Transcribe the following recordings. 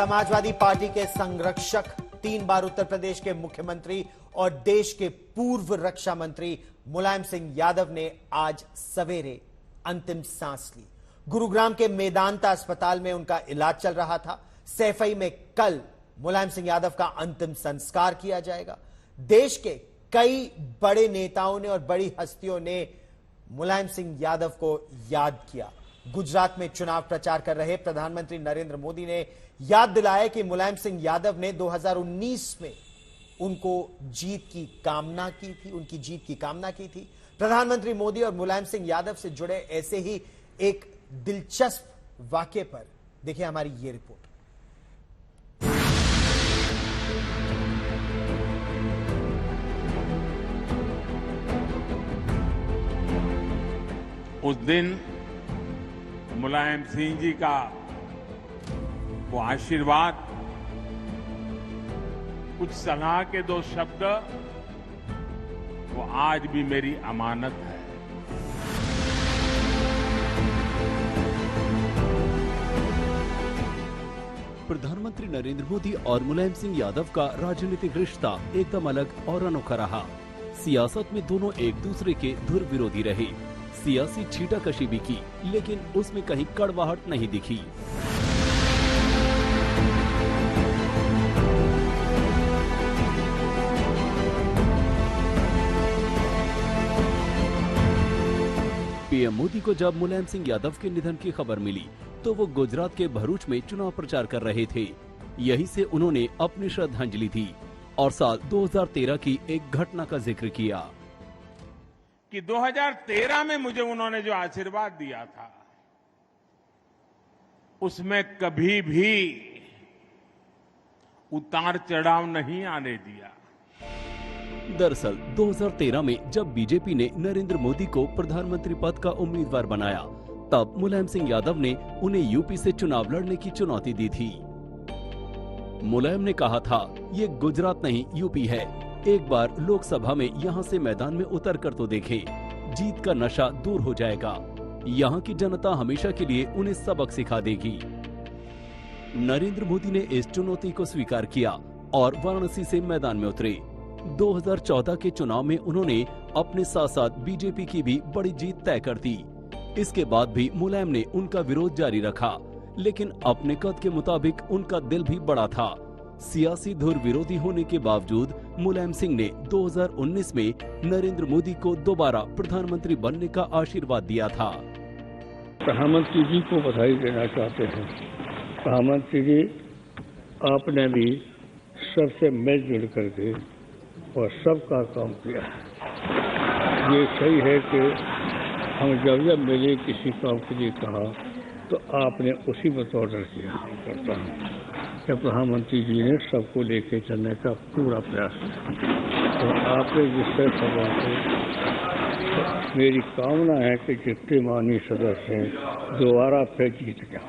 Samajwadi party के संरक्षक, 3 बार उत्तर प्रदेश के मुख्यमंत्री और देश के पूर्व रक्षा मंत्री मुलायम सिंह यादव ने आज सवेरे अंतिम सांस ली। गुरुग्राम के मेदांता अस्पताल में उनका इलाज चल रहा था। सैफई में कल मुलायम सिंह यादव का अंतिम संस्कार किया जाएगा। देश के कई बड़े नेताओं ने और बड़ी हस्तियों ने मुलायम सिंह यादव को याद किया। गुजरात में चुनाव प्रचार कर रहे प्रधानमंत्री नरेंद्र मोदी ने याद दिलाया कि मुलायम सिंह यादव ने 2019 में उनको जीत की कामना की थी, उनकी जीत की कामना की थी। प्रधानमंत्री मोदी और मुलायम सिंह यादव से जुड़े ऐसे ही एक दिलचस्प वाक्य पर देखिए हमारी ये रिपोर्ट। उस दिन मुलायम सिंह जी का वो आशीर्वाद, कुछ सलाह के 2 शब्द, वो आज भी मेरी अमानत है। प्रधानमंत्री नरेंद्र मोदी और मुलायम सिंह यादव का राजनीतिक रिश्ता एकदम अलग और अनोखा रहा। सियासत में दोनों एक दूसरे के धुर विरोधी रहे। सियासी छींटाकशी भी की, लेकिन उसमें कहीं कड़वाहट नहीं दिखी। पीएम मोदी को जब मुलायम सिंह यादव के निधन की खबर मिली तो वो गुजरात के भरूच में चुनाव प्रचार कर रहे थे। यहीं से उन्होंने अपनी श्रद्धांजलि दी और साल 2013 की एक घटना का जिक्र किया कि 2013 में मुझे उन्होंने जो आशीर्वाद दिया था, उसमें कभी भी उतार चढ़ाव नहीं आने दिया। दरअसल 2013 में जब बीजेपी ने नरेंद्र मोदी को प्रधानमंत्री पद का उम्मीदवार बनाया, तब मुलायम सिंह यादव ने उन्हें यूपी से चुनाव लड़ने की चुनौती दी थी। मुलायम ने कहा था, ये गुजरात नहीं यूपी है, एक बार लोकसभा में यहाँ से मैदान में उतर कर तो देखें, जीत का नशा दूर हो जाएगा। यहाँ की जनता हमेशा के लिए उन्हें सबक सिखा देगी। नरेंद्र मोदी ने इस चुनौती को स्वीकार किया और वाराणसी से मैदान में उतरे। 2014 के चुनाव में उन्होंने अपने साथ साथ बीजेपी की भी बड़ी जीत तय कर दी। इसके बाद भी मुलायम ने उनका विरोध जारी रखा, लेकिन अपने कद के मुताबिक उनका दिल भी बड़ा था। सियासी धुर विरोधी होने के बावजूद मुलायम सिंह ने 2019 में नरेंद्र मोदी को दोबारा प्रधानमंत्री बनने का आशीर्वाद दिया था। प्रधानमंत्री जी को बधाई देना चाहते हैं। प्रधानमंत्री जी, आपने भी सबसे मिलजुल करके और सबका काम किया। ये सही है कि हम जब मिले किसी काम के लिए कहा तो आपने उसी पर ऑर्डर किया करता हूँ कि प्रधानमंत्री जी ने सबको लेके चलने का पूरा प्रयास किया। तो आपने जिससे सभा को मेरी कामना है कि जितने माननीय सदस्य हैं दोबारा फिर जीत गया,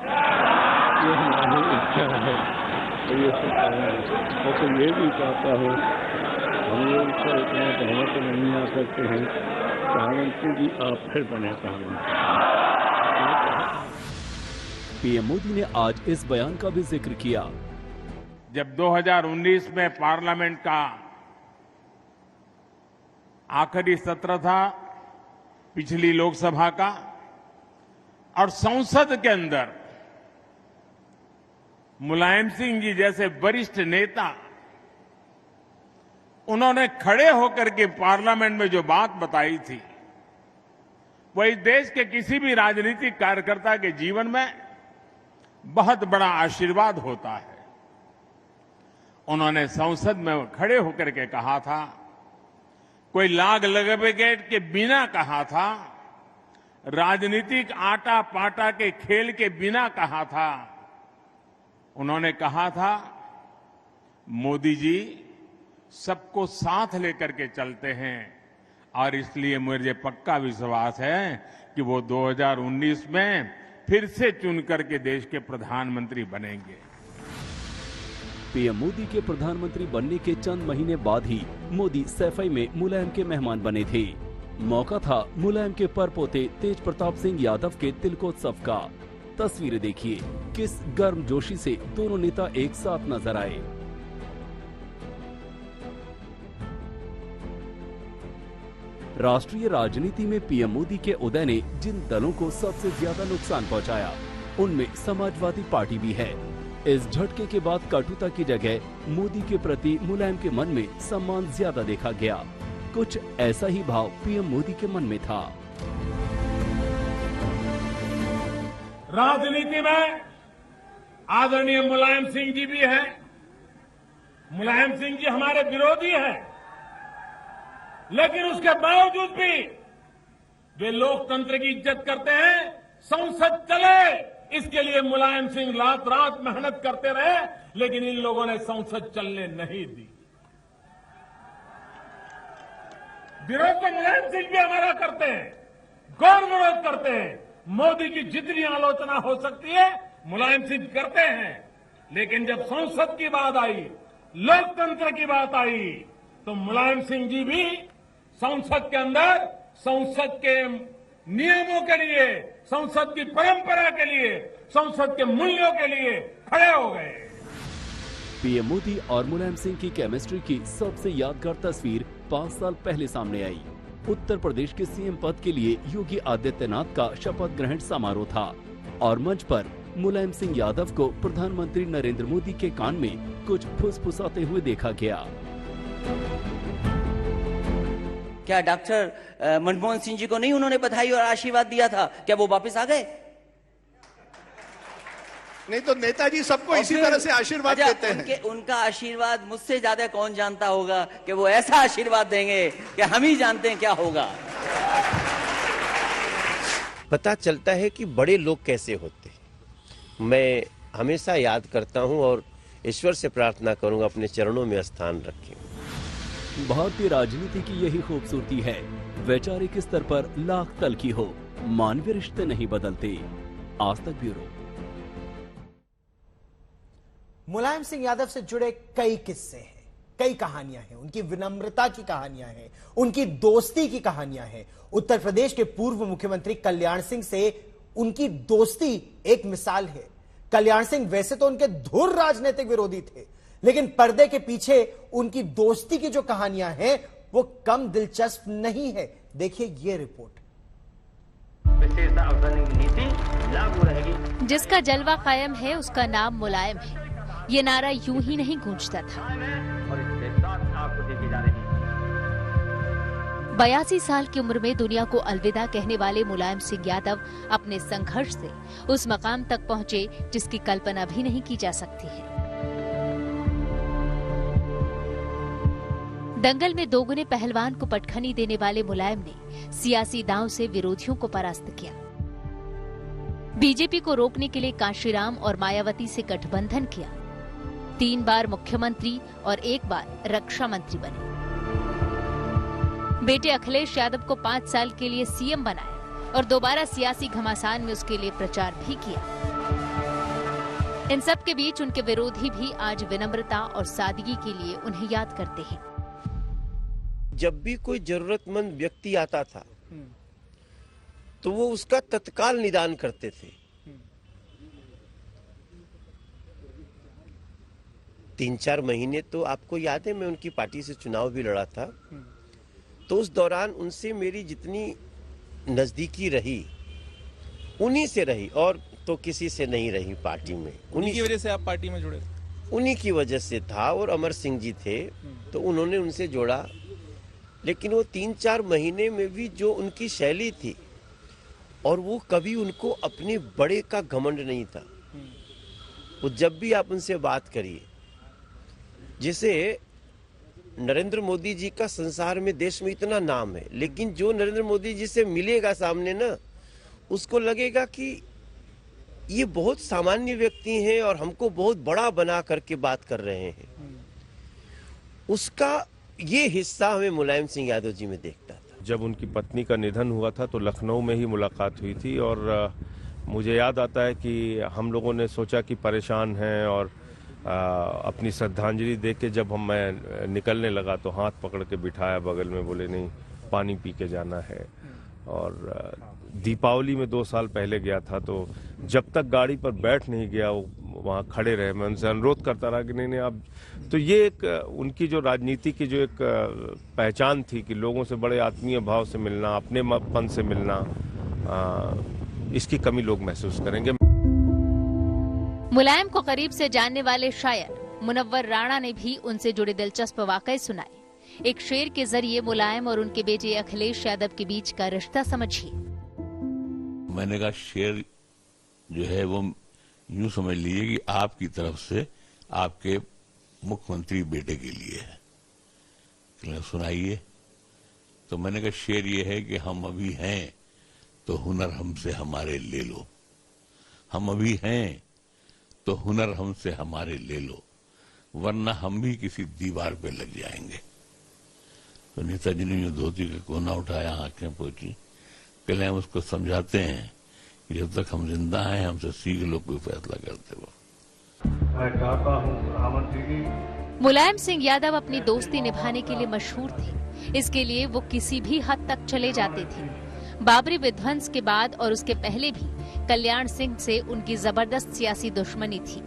ये हमारी इच्छा है। तो ये सब और तो ये भी चाहता हूँ, हम लोग तो इतना बहुमत नहीं आ सकते हैं, प्रधानमंत्री जी आप फिर बने प्रधानमंत्री। पीएम मोदी ने आज इस बयान का भी जिक्र किया। जब 2019 में पार्लियामेंट का आखिरी सत्र था, पिछली लोकसभा का, और संसद के अंदर मुलायम सिंह जी जैसे वरिष्ठ नेता, उन्होंने खड़े होकर के पार्लियामेंट में जो बात बताई थी, वही देश के किसी भी राजनीतिक कार्यकर्ता के जीवन में बहुत बड़ा आशीर्वाद होता है। उन्होंने संसद में खड़े होकर के कहा था, कोई लाग लपेट के बिना कहा था, राजनीतिक आटा पाटा के खेल के बिना कहा था। उन्होंने कहा था, मोदी जी सबको साथ लेकर के चलते हैं और इसलिए मुझे पक्का विश्वास है कि वो 2019 में फिर से चुनकर के देश के प्रधानमंत्री बनेंगे। पीएम मोदी के प्रधानमंत्री बनने के चंद महीने बाद ही मोदी सैफई में मुलायम के मेहमान बने थे। मौका था मुलायम के परपोते तेज प्रताप सिंह यादव के तिलकोत्सव का। तस्वीरें देखिए, किस गर्मजोशी से दोनों नेता एक साथ नजर आए। राष्ट्रीय राजनीति में पीएम मोदी के उदय ने जिन दलों को सबसे ज्यादा नुकसान पहुंचाया, उनमें समाजवादी पार्टी भी है। इस झटके के बाद कटुता की जगह मोदी के प्रति मुलायम के मन में सम्मान ज्यादा देखा गया। कुछ ऐसा ही भाव पीएम मोदी के मन में था। राजनीति में आदरणीय मुलायम सिंह जी भी हैं। मुलायम सिंह जी हमारे विरोधी हैं, लेकिन उसके बावजूद भी वे लोकतंत्र की इज्जत करते हैं। संसद चले, इसके लिए मुलायम सिंह रात रात मेहनत करते रहे, लेकिन इन लोगों ने संसद चलने नहीं दी। विरोध तो मुलायम सिंह भी हमारा करते हैं, गौर विरोध करते हैं। मोदी की जितनी आलोचना हो सकती है मुलायम सिंह करते हैं, लेकिन जब संसद की बात आई, लोकतंत्र की बात आई, तो मुलायम सिंह जी भी संसद के अंदर संसद के नियमों के लिए, संसद की परंपरा के लिए, संसद के मूल्यों के लिए खड़े हो गए। पीएम मोदी और मुलायम सिंह की केमिस्ट्री की सबसे यादगार तस्वीर 5 साल पहले सामने आई। उत्तर प्रदेश के सीएम पद के लिए योगी आदित्यनाथ का शपथ ग्रहण समारोह था और मंच पर मुलायम सिंह यादव को प्रधानमंत्री नरेंद्र मोदी के कान में कुछ फुसफुसाते हुए देखा गया। क्या डॉक्टर मनमोहन सिंह जी को नहीं उन्होंने बधाई और आशीर्वाद दिया था? क्या वो वापस आ गए? नहीं तो नेताजी सबको इसी तरह से आशीर्वाद देते हैं। उनका आशीर्वाद मुझसे ज्यादा कौन जानता होगा कि वो ऐसा आशीर्वाद देंगे कि हम ही जानते हैं क्या होगा। पता चलता है कि बड़े लोग कैसे होते हैं। मैं हमेशा याद करता हूं और ईश्वर से प्रार्थना करूंगा अपने चरणों में स्थान रखें। भारतीय राजनीति की यही खूबसूरती है, वैचारिक स्तर पर लाख तलखी हो, मानवीय रिश्ते नहीं बदलते। आज तक ब्यूरो। मुलायम सिंह यादव से जुड़े कई किस्से हैं, कई कहानियां हैं, उनकी विनम्रता की कहानियां हैं, उनकी दोस्ती की कहानियां हैं। उत्तर प्रदेश के पूर्व मुख्यमंत्री कल्याण सिंह से उनकी दोस्ती एक मिसाल है। कल्याण सिंह वैसे तो उनके धुर राजनीतिक विरोधी थे, लेकिन पर्दे के पीछे उनकी दोस्ती की जो कहानियां हैं वो कम दिलचस्प नहीं है। देखिए ये रिपोर्ट। नीति लागू रहेगी। जिसका जलवा कायम है उसका नाम मुलायम है, ये नारा यूं ही नहीं गूंजता था। और इसके साथ आपको देखी जा रही 82 साल की उम्र में दुनिया को अलविदा कहने वाले मुलायम सिंह यादव अपने संघर्ष से उस मकाम तक पहुंचे जिसकी कल्पना भी नहीं की जा सकती है। दंगल में दोगुने पहलवान को पटखनी देने वाले मुलायम ने सियासी दांव से विरोधियों को परास्त किया। बीजेपी को रोकने के लिए कांशीराम और मायावती से गठबंधन किया। 3 बार मुख्यमंत्री और 1 बार रक्षा मंत्री बने। बेटे अखिलेश यादव को 5 साल के लिए सीएम बनाया और दोबारा सियासी घमासान में उसके लिए प्रचार भी किया। इन सब के बीच उनके विरोधी भी आज विनम्रता और सादगी के लिए उन्हें याद करते हैं। जब भी कोई जरूरतमंद व्यक्ति आता था तो वो उसका तत्काल निदान करते थे। 3-4 महीने तो आपको याद है मैं उनकी पार्टी से चुनाव भी लड़ा था, तो उस दौरान उनसे मेरी जितनी नजदीकी रही उन्हीं से रही और तो किसी से नहीं रही पार्टी में। उन्हीं की वजह से आप पार्टी में जुड़े? उन्हीं की वजह से था और अमर सिंह जी थे तो उन्होंने उनसे जोड़ा। लेकिन वो 3-4 महीने में भी जो उनकी शैली थी और वो कभी उनको अपने बड़े का घमंड नहीं था। वो जब भी आप उनसे बात करिए, जैसे नरेंद्र मोदी जी का संसार में देश में इतना नाम है, लेकिन जो नरेंद्र मोदी जी से मिलेगा सामने ना, उसको लगेगा कि ये बहुत सामान्य व्यक्ति हैं और हमको बहुत बड़ा बना करके बात कर रहे हैं। उसका ये हिस्सा हमें मुलायम सिंह यादव जी में देखता था। जब उनकी पत्नी का निधन हुआ था तो लखनऊ में ही मुलाकात हुई थी और मुझे याद आता है कि हम लोगों ने सोचा कि परेशान हैं और अपनी श्रद्धांजलि दे के जब मैं निकलने लगा तो हाथ पकड़ के बिठाया बगल में, बोले नहीं पानी पी के जाना है। और दीपावली में 2 साल पहले गया था, तो जब तक गाड़ी पर बैठ नहीं गया वो वहाँ खड़े रहे। मैं उनसे अनुरोध करता रहा कि नहीं आप, तो ये एक उनकी जो राजनीति की जो एक पहचान थी कि लोगों से बड़े आत्मीय भाव से मिलना, अपनेपन से मिलना, इसकी कमी लोग महसूस करेंगे। मुलायम को करीब से जानने वाले शायर मुनव्वर राणा ने भी उनसे जुड़े दिलचस्प वाकये सुनाए। एक शेर के जरिए मुलायम और उनके बेटे अखिलेश यादव के बीच का रिश्ता समझिए। मैंने कहा शेर जो है वो यूं समझ लीजिए कि आपकी तरफ से आपके मुख्यमंत्री बेटे के लिए है, सुनाइए। तो मैंने कहा शेर ये है कि हम अभी हैं तो हुनर हमसे हमारे ले लो, हम अभी हैं तो हुनर हमसे हमारे ले लो, वरना हम भी किसी दीवार पे लग जाएंगे। तो नेताजी ने जो धोती का कोना उठाया, आंखें पोंछी, पहले हम उसको समझाते हैं कि जब तक हम जिंदा हैं हमसे सीख लो कोई फैसला करते वक्त। मैं चाहता हूं प्रधानमंत्री जी। मुलायम सिंह यादव अपनी दोस्ती निभाने के लिए मशहूर थे। इसके लिए वो किसी भी हद तक चले जाते थे। बाबरी विध्वंस के बाद और उसके पहले भी कल्याण सिंह से उनकी जबरदस्त सियासी दुश्मनी थी।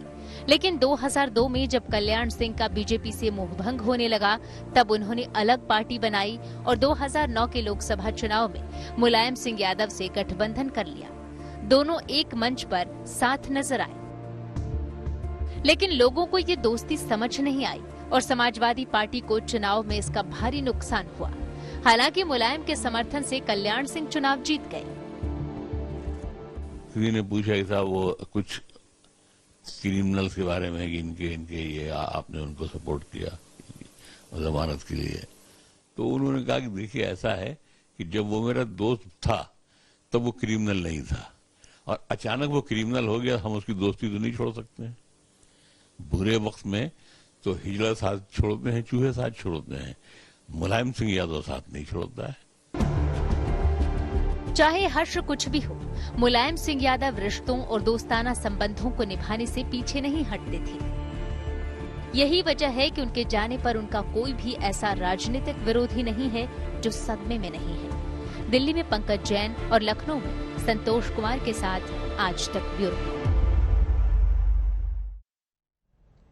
लेकिन 2002 में जब कल्याण सिंह का बीजेपी से मोहभंग होने लगा, तब उन्होंने अलग पार्टी बनाई और 2009 के लोकसभा चुनाव में मुलायम सिंह यादव से गठबंधन कर लिया। दोनों एक मंच पर साथ नजर आए, लेकिन लोगों को ये दोस्ती समझ नहीं आई और समाजवादी पार्टी को चुनाव में इसका भारी नुकसान हुआ। हालांकि मुलायम के समर्थन से कल्याण सिंह चुनाव जीत गए। किसी ने पूछा कि साहब वो कुछ क्रिमिनल्स के बारे में कि इनके ये आपने उनको सपोर्ट किया जमानत के लिए, तो उन्होंने कहा कि देखिए ऐसा है कि जब वो मेरा दोस्त था तब वो क्रिमिनल नहीं था, और अचानक वो क्रिमिनल हो गया, हम उसकी दोस्ती तो नहीं छोड़ सकते हैं। बुरे वक्त में तो हिजड़ा साथ छोड़ते हैं, चूहे साथ छोड़ते हैं, मुलायम सिंह यादव साथ नहीं छोड़ता है। चाहे हर्ष कुछ भी हो, मुलायम सिंह यादव रिश्तों और दोस्ताना संबंधों को निभाने से पीछे नहीं हटते थे। यही वजह है कि उनके जाने पर उनका कोई भी ऐसा राजनीतिक विरोधी नहीं है जो सदमे में नहीं है। दिल्ली में पंकज जैन और लखनऊ में संतोष कुमार के साथ आज तक ब्यूरो।